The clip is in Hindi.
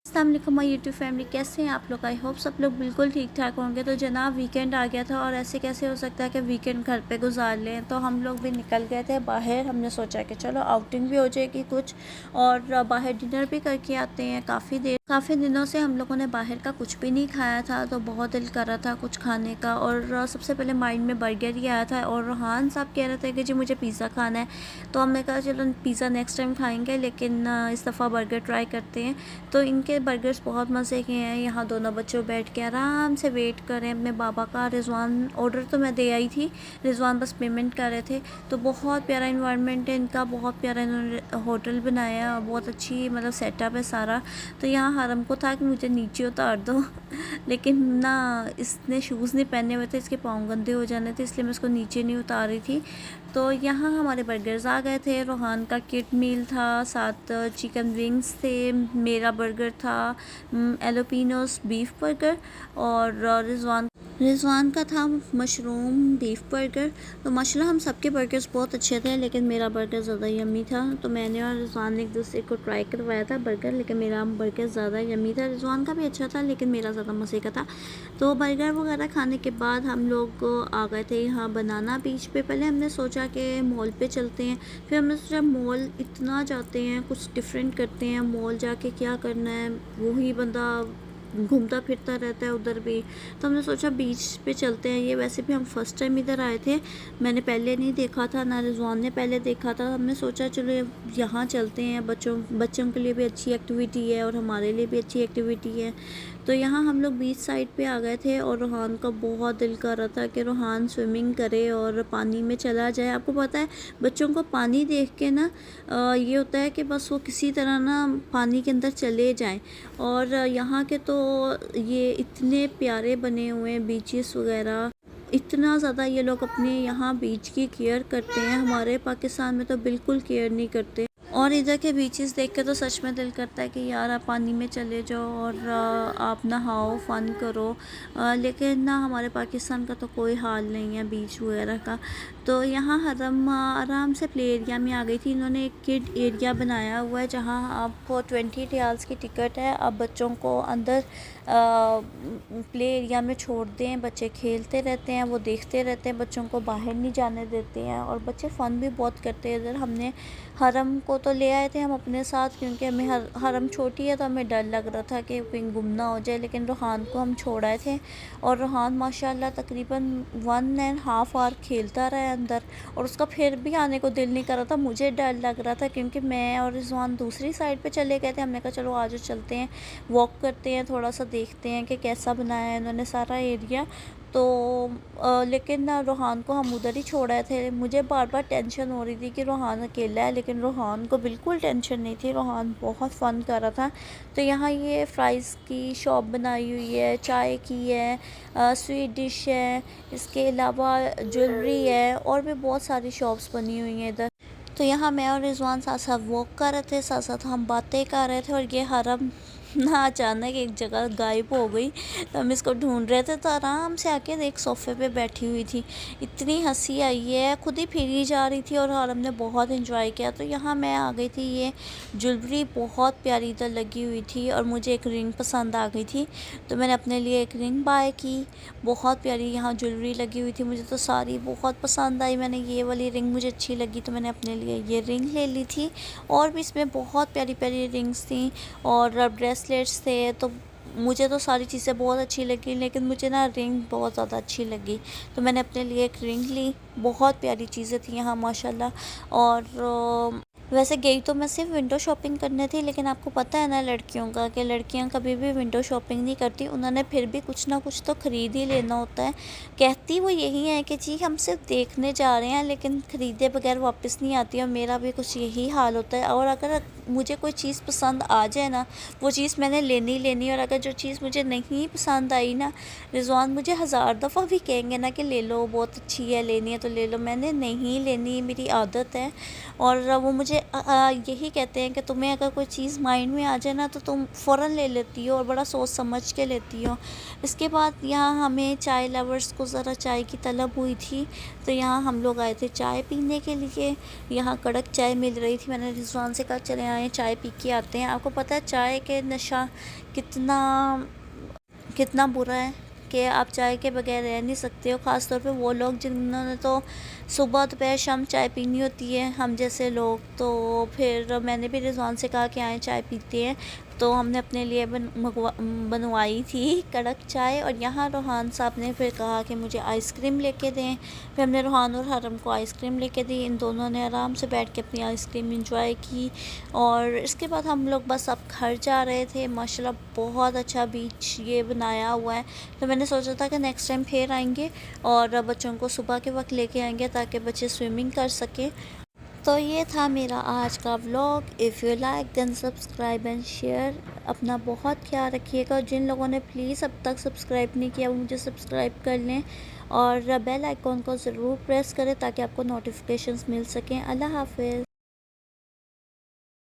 अस्सलाम वालेकुम माय यूट्यूब फैमिली, कैसे हैं आप लोग। आई होप सब लोग बिल्कुल ठीक ठाक होंगे। तो जनाब वीकेंड आ गया था और ऐसे कैसे हो सकता है कि वीकेंड घर पे गुजार लें। तो हम लोग भी निकल गए थे बाहर। हमने सोचा कि चलो आउटिंग भी हो जाएगी कुछ और बाहर डिनर भी करके आते हैं। काफ़ी दिनों से हम लोगों ने बाहर का कुछ भी नहीं खाया था, तो बहुत दिल कर रहा था कुछ खाने का। और सबसे पहले माइंड में बर्गर ही आया था और रोहान साहब कह रहे थे कि जी मुझे पिज़्ज़ा खाना है। तो हमने कहा चलो पिज़्ज़ा नेक्स्ट टाइम खाएंगे, लेकिन इस दफ़ा बर्गर ट्राई करते हैं। तो इनके बर्गर्स बहुत मज़े के हैं। यहाँ दोनों बच्चों बैठ के आराम से वेट करें अपने बाबा का। रिजवान ऑर्डर तो मैं दे आई थी, रिजवान बस पेमेंट कर रहे थे। तो बहुत प्यारा इन्वायरमेंट है इनका, बहुत प्यारा इन्होंने होटल बनाया और बहुत अच्छी मतलब सेटअप है सारा। तो यहाँ हरम को था कि मुझे नीचे उतार दो लेकिन ना, इसने शूज़ नहीं पहने हुए थे, इसके पाँव गंदे हो जाने थे, इसलिए मैं इसको नीचे नहीं उतार रही थी। तो यहाँ हमारे बर्गर्स आ गए थे। रोहान का किड मील था, साथ चिकन विंग्स थे, मेरा बर्गर था एलोपिनोस बीफ बर्गर, और रिजवान का था मशरूम बीफ बर्गर। तो माशाल्लाह हम सबके बर्गर्स बहुत अच्छे थे, लेकिन मेरा बर्गर ज़्यादा यम्मी था। तो मैंने और रिजवान ने एक दूसरे को ट्राई करवाया था बर्गर, लेकिन मेरा बर्गर ज़्यादा यम्मी था। रिजवान का भी अच्छा था, लेकिन मेरा ज़्यादा मज़े का था। तो बर्गर वगैरह खाने के बाद हम लोग आ गए थे यहाँ बनाना बीच पे। पहले हमने सोचा कि मॉल पे चलते हैं, फिर हमने सोचा मॉल इतना जाते हैं, कुछ डिफरेंट करते हैं। मॉल जाके क्या करना है, वही बंदा घूमता फिरता रहता है उधर भी। तो हमने सोचा बीच पे चलते हैं। ये वैसे भी हम फर्स्ट टाइम इधर आए थे, मैंने पहले नहीं देखा था, ना रिजवान ने पहले देखा था। हमने सोचा चलो यहाँ चलते हैं, बच्चों के लिए भी अच्छी एक्टिविटी है और हमारे लिए भी अच्छी एक्टिविटी है। तो यहाँ हम लोग बीच साइड पे आ गए थे और रोहान का बहुत दिल कर रहा था कि रोहान स्विमिंग करे और पानी में चला जाए। आपको पता है बच्चों को पानी देख के ना ये होता है कि बस वो किसी तरह ना पानी के अंदर चले जाएं। और यहाँ के तो ये इतने प्यारे बने हुए हैं बीचेस वगैरह, इतना ज़्यादा ये लोग अपने यहाँ बीच की केयर करते हैं। हमारे पाकिस्तान में तो बिल्कुल केयर नहीं करते। और इधर के बीचेस देख के तो सच में दिल करता है कि यार आप पानी में चले जाओ और आप नहाओ, फ़न करो। लेकिन ना हमारे पाकिस्तान का तो कोई हाल नहीं है बीच वगैरह का। तो यहाँ हरम आराम से प्ले एरिया में आ गई थी। इन्होंने एक किड एरिया बनाया हुआ है जहाँ आपको 20 रियाल्स की टिकट है। आप बच्चों को अंदर प्ले एरिया में छोड़ दें, बच्चे खेलते रहते हैं, वो देखते रहते हैं, बच्चों को बाहर नहीं जाने देते हैं और बच्चे फ़न भी बहुत करते हैं इधर। हमने हरम को तो ले आए थे हम अपने साथ, क्योंकि हमें हरम छोटी है तो हमें डर लग रहा था कि कहीं गुम ना हो जाए। लेकिन रोहान को हम छोड़ आए थे और रोहान माशाल्लाह तकरीबन 1.5 आवर खेलता रहा अंदर, और उसका फिर भी आने को दिल नहीं कर रहा था। मुझे डर लग रहा था क्योंकि मैं और रिजवान दूसरी साइड पे चले गए थे। हमने कहा चलो आज चलते हैं, वॉक करते हैं, थोड़ा सा देखते हैं कि कैसा बनाया है इन्होंने सारा एरिया। तो लेकिन ना रोहान को हम उधर ही छोड़े थे। मुझे बार बार टेंशन हो रही थी कि रोहान अकेला है, लेकिन रोहान को बिल्कुल टेंशन नहीं थी, रोहान बहुत फ़न कर रहा था। तो यहाँ ये फ़्राइज़ की शॉप बनाई हुई है, चाय की है, स्वीट डिश है, इसके अलावा ज्वेलरी है और भी बहुत सारी शॉप्स बनी हुई हैं इधर। तो यहाँ मैं और रिजवान साथ साथ वॉक कर रहे थे, साथ साथ हम बातें कर रहे थे। और ये हरम ना अचानक एक जगह गायब हो गई, तो हम इसको ढूंढ रहे थे। तो आराम से आके एक सोफ़े पे बैठी हुई थी, इतनी हंसी आई है, खुद ही फिरी जा रही थी और हरम ने बहुत इंजॉय किया। तो यहाँ मैं आ गई थी, ये ज्वेलरी बहुत प्यारी इधर लगी हुई थी और मुझे एक रिंग पसंद आ गई थी, तो मैंने अपने लिए एक रिंग बाय की। बहुत प्यारी यहाँ ज्वेलरी लगी हुई थी, मुझे तो सारी बहुत पसंद आई। मैंने ये वाली रिंग मुझे अच्छी लगी तो मैंने अपने लिए ये रिंग ले ली थी। और भी इसमें बहुत प्यारी प्यारी रिंग्स थी और ब्रेसलेट्स थे। तो मुझे तो सारी चीज़ें बहुत अच्छी लगी, लेकिन मुझे ना रिंग बहुत ज़्यादा अच्छी लगी, तो मैंने अपने लिए एक रिंग ली। बहुत प्यारी चीज़ें थी यहाँ माशाल्लाह। और वैसे गई तो मैं सिर्फ विंडो शॉपिंग करने थी, लेकिन आपको पता है ना लड़कियों का कि लड़कियां कभी भी विंडो शॉपिंग नहीं करती, उन्होंने फिर भी कुछ ना कुछ तो ख़रीद ही लेना होता है। कहती वो यही है कि जी हम सिर्फ देखने जा रहे हैं, लेकिन ख़रीदे बगैर वापस नहीं आती। और मेरा भी कुछ यही हाल होता है। और अगर मुझे कोई चीज़ पसंद आ जाए ना, वो चीज़ मैंने लेनी। और अगर जो चीज़ मुझे नहीं पसंद आई ना, रिजवान मुझे 1000 दफ़ा भी कहेंगे ना कि ले लो, बहुत अच्छी है, लेनी है तो ले लो, मैंने नहीं लेनी, मेरी आदत है। और वो मुझे बच्चे यही कहते हैं कि तुम्हें अगर कोई चीज़ माइंड में आ जाए ना तो तुम फ़ौरन ले लेती हो और बड़ा सोच समझ के लेती हो। इसके बाद यहाँ हमें चाय लवर्स को ज़रा चाय की तलब हुई थी, तो यहाँ हम लोग आए थे चाय पीने के लिए। यहाँ कड़क चाय मिल रही थी, मैंने रिजवान से कहा चले आए चाय पी के आते हैं। आपको पता है चाय के नशा कितना कितना बुरा है कि आप चाय के बगैर रह नहीं सकते हो। ख़ास तौर पे वो लोग जिन्होंने तो सुबह दोपहर शाम चाय पीनी होती है, हम जैसे लोग। तो फिर मैंने भी रिजवान से कहा कि आए चाय पीते हैं, तो हमने अपने लिए बनवाई थी कड़क चाय। और यहाँ रोहान साहब ने फिर कहा कि मुझे आइसक्रीम लेके दें। फिर हमने रोहान और हरम को आइसक्रीम लेके दी। इन दोनों ने आराम से बैठ के अपनी आइसक्रीम इंजॉय की। और इसके बाद हम लोग बस अब घर जा रहे थे। माशाल्लाह बहुत अच्छा बीच ये बनाया हुआ है, तो मैंने सोचा था कि नेक्स्ट टाइम फिर आएंगे और बच्चों को सुबह के वक्त लेके आएंगे ताकि बच्चे स्विमिंग कर सकें। तो ये था मेरा आज का vlog. If you like then subscribe and share. अपना बहुत ख्याल रखिएगा। जिन लोगों ने प्लीज़ अब तक सब्सक्राइब नहीं किया वो मुझे सब्सक्राइब कर लें और बेल आइकॉन को ज़रूर प्रेस करें ताकि आपको नोटिफिकेशंस मिल सकें। अल्लाह हाफ़िज़।